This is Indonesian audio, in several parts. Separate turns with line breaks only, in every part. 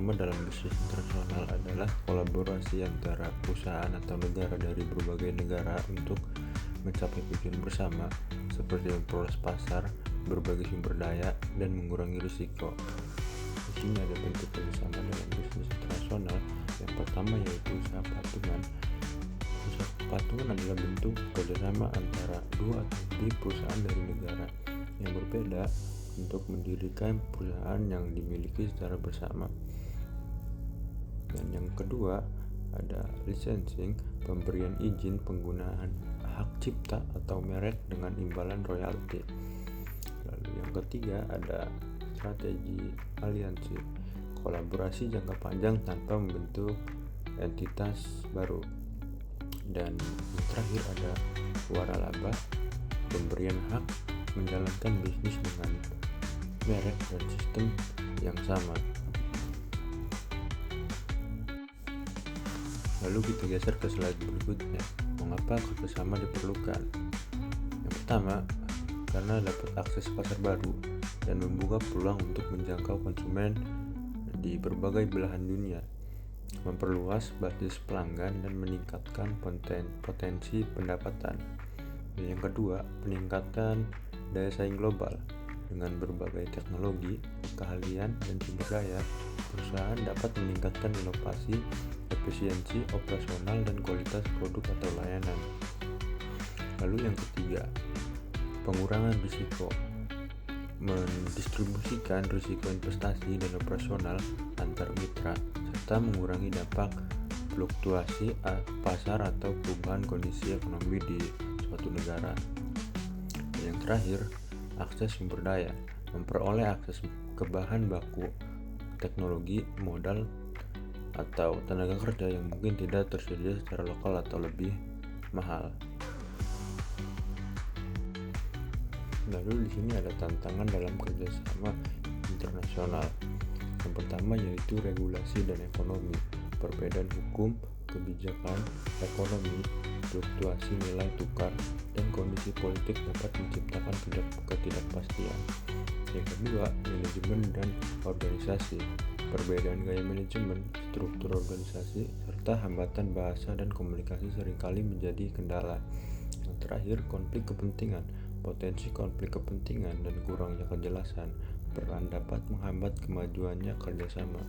pertama dalam bisnis internasional adalah kolaborasi antara perusahaan atau negara dari berbagai negara untuk mencapai tujuan bersama, seperti memperluas pasar, berbagi sumber daya, dan mengurangi risiko. Di sini ada bentuk kerjasama dalam bisnis internasional. Yang pertama yaitu usaha patungan. Usaha patungan adalah bentuk kerjasama antara dua atau lebih perusahaan dari negara yang berbeda untuk mendirikan perusahaan yang dimiliki secara bersama. Dan yang kedua ada licensing, pemberian izin penggunaan hak cipta atau merek dengan imbalan royalti. Lalu yang ketiga ada strategi aliansi, kolaborasi jangka panjang tanpa membentuk entitas baru. Dan yang terakhir ada waralaba, pemberian hak menjalankan bisnis dengan merek dan sistem yang sama. Lalu kita geser ke slide berikutnya. Mengapa kerjasama diperlukan? Yang pertama, karena dapat akses pasar baru dan membuka peluang untuk menjangkau konsumen di berbagai belahan dunia, memperluas basis pelanggan dan meningkatkan potensi pendapatan. Dan yang kedua, peningkatan daya saing global. Dengan berbagai teknologi, keahlian, dan sumber daya, perusahaan dapat meningkatkan inovasi, efisiensi operasional, dan kualitas produk atau layanan. Lalu yang ketiga, pengurangan risiko. Mendistribusikan risiko investasi dan operasional antar mitra, serta mengurangi dampak fluktuasi pasar atau perubahan kondisi ekonomi di suatu negara. Yang terakhir, akses sumber daya. Memperoleh akses ke bahan baku, teknologi, modal, atau tenaga kerja yang mungkin tidak tersedia secara lokal atau lebih mahal. Lalu di sini ada tantangan dalam kerjasama internasional. Yang pertama yaitu regulasi dan ekonomi, perbedaan hukum, kebijakan, ekonomi, fluktuasi nilai tukar, dan kondisi politik dapat menciptakan ketidakpastian. Yang kedua, manajemen dan organisasi, perbedaan gaya manajemen, struktur organisasi, serta hambatan bahasa dan komunikasi seringkali menjadi kendala. Yang terakhir, konflik kepentingan, potensi konflik kepentingan dan kurangnya kejelasan peran dapat menghambat kemajuannya kerjasama.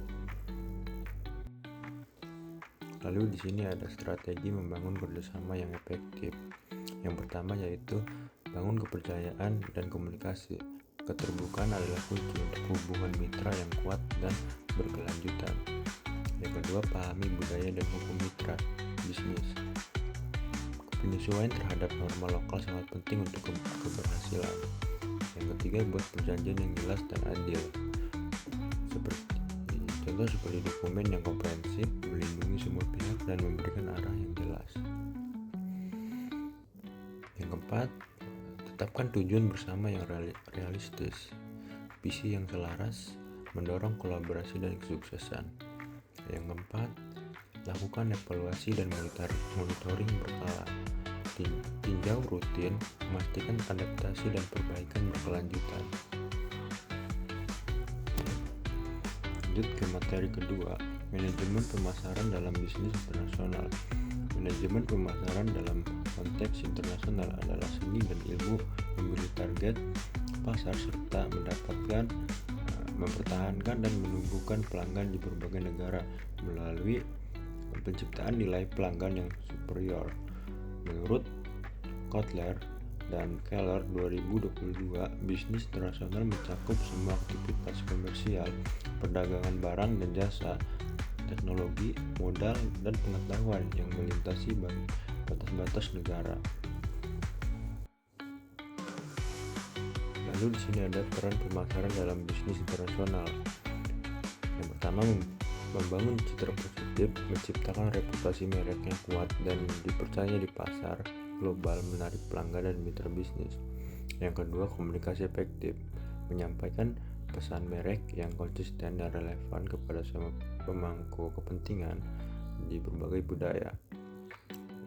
Lalu di sini ada strategi membangun kerjasama yang efektif. Yang pertama yaitu bangun kepercayaan dan komunikasi. Keterbukaan adalah kunci untuk hubungan mitra yang kuat dan berkelanjutan. Yang kedua, pahami budaya dan hukum mitra bisnis. Penyesuaian terhadap norma lokal sangat penting untuk keberhasilan. Yang ketiga, buat perjanjian yang jelas dan adil. Seperti dokumen yang komprehensif, melindungi semua pihak dan memberikan arah yang jelas. Yang keempat, tetapkan tujuan bersama yang realistis, visi yang selaras, mendorong kolaborasi dan kesuksesan. Yang keempat, lakukan evaluasi dan monitoring berkala. Tinjau rutin, memastikan adaptasi dan perbaikan berkelanjutan. Lanjut ke materi kedua, manajemen pemasaran dalam bisnis internasional. Manajemen pemasaran dalam konteks internasional adalah seni dan ilmu memilih target pasar serta mempertahankan dan menumbuhkan pelanggan di berbagai negara melalui penciptaan nilai pelanggan yang superior. Menurut Kotler dan Keller 2022, bisnis internasional mencakup semua aktivitas komersial, perdagangan barang dan jasa, teknologi, modal, dan pengetahuan yang melintasi batas-batas negara. Lalu di sini ada peran pemasaran dalam bisnis internasional. Yang pertama, membangun citra positif, menciptakan reputasi merek yang kuat dan dipercaya di pasar global, menarik pelanggan dan mitra bisnis. Yang kedua, komunikasi efektif, menyampaikan pesan merek yang konsisten dan relevan kepada semua pemangku kepentingan di berbagai budaya.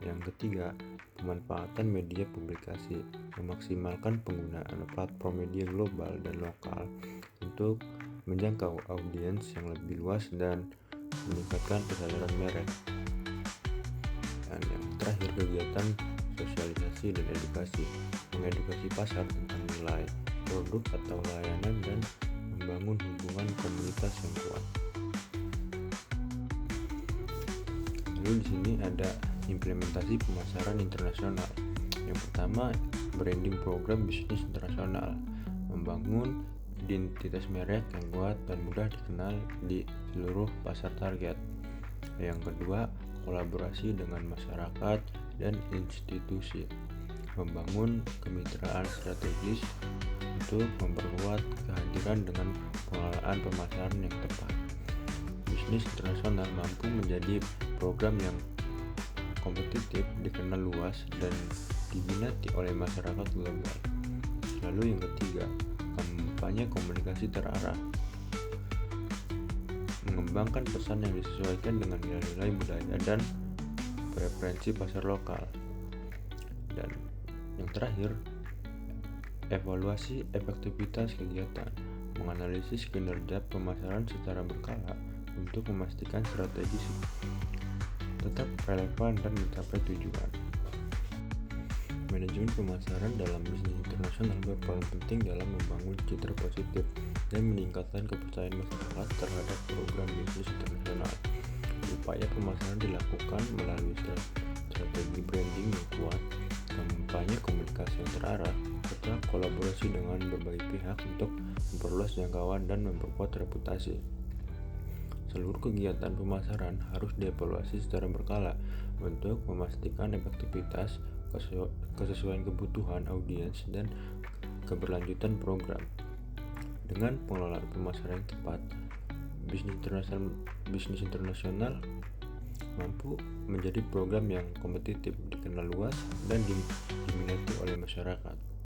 Yang ketiga, pemanfaatan media publikasi, memaksimalkan penggunaan platform media global dan lokal untuk menjangkau audiens yang lebih luas dan meningkatkan kesadaran merek. Dan yang terakhir, kegiatan sosialisasi dan edukasi, mengedukasi pasar tentang nilai, produk atau layanan, dan membangun hubungan komunitas yang kuat. Lalu di sini ada implementasi pemasaran internasional. Yang pertama, branding program bisnis internasional, membangun identitas merek yang kuat dan mudah dikenal di seluruh pasar target. Yang kedua, kolaborasi dengan masyarakat dan institusi, membangun kemitraan strategis untuk memperkuat kehadiran dengan pengelolaan pemasaran yang tepat. Bisnis internasional mampu menjadi program yang kompetitif, dikenal luas, dan diminati oleh masyarakat global. Lalu yang ketiga, kampanye komunikasi terarah, mengembangkan pesan yang disesuaikan dengan nilai-nilai budaya dan preferensi pasar lokal. Dan yang terakhir, evaluasi efektivitas kegiatan, menganalisis kinerja pemasaran secara berkala untuk memastikan strategi tetap relevan dan mencapai tujuan. Manajemen pemasaran dalam bisnis internasional berperan penting dalam membangun citra positif dan meningkatkan kepercayaan masyarakat terhadap program bisnis internasional. Upaya pemasaran dilakukan melalui strategi branding yang kuat, kampanye komunikasi yang terarah, serta kolaborasi dengan berbagai pihak untuk memperluas jangkauan dan memperkuat reputasi. Seluruh kegiatan pemasaran harus dievaluasi secara berkala untuk memastikan efektivitas, kesesuaian kebutuhan audiens, dan keberlanjutan program. Dengan pengelolaan pemasaran yang tepat, bisnis internasional mampu menjadi program yang kompetitif, dikenal luas, dan diminati oleh masyarakat.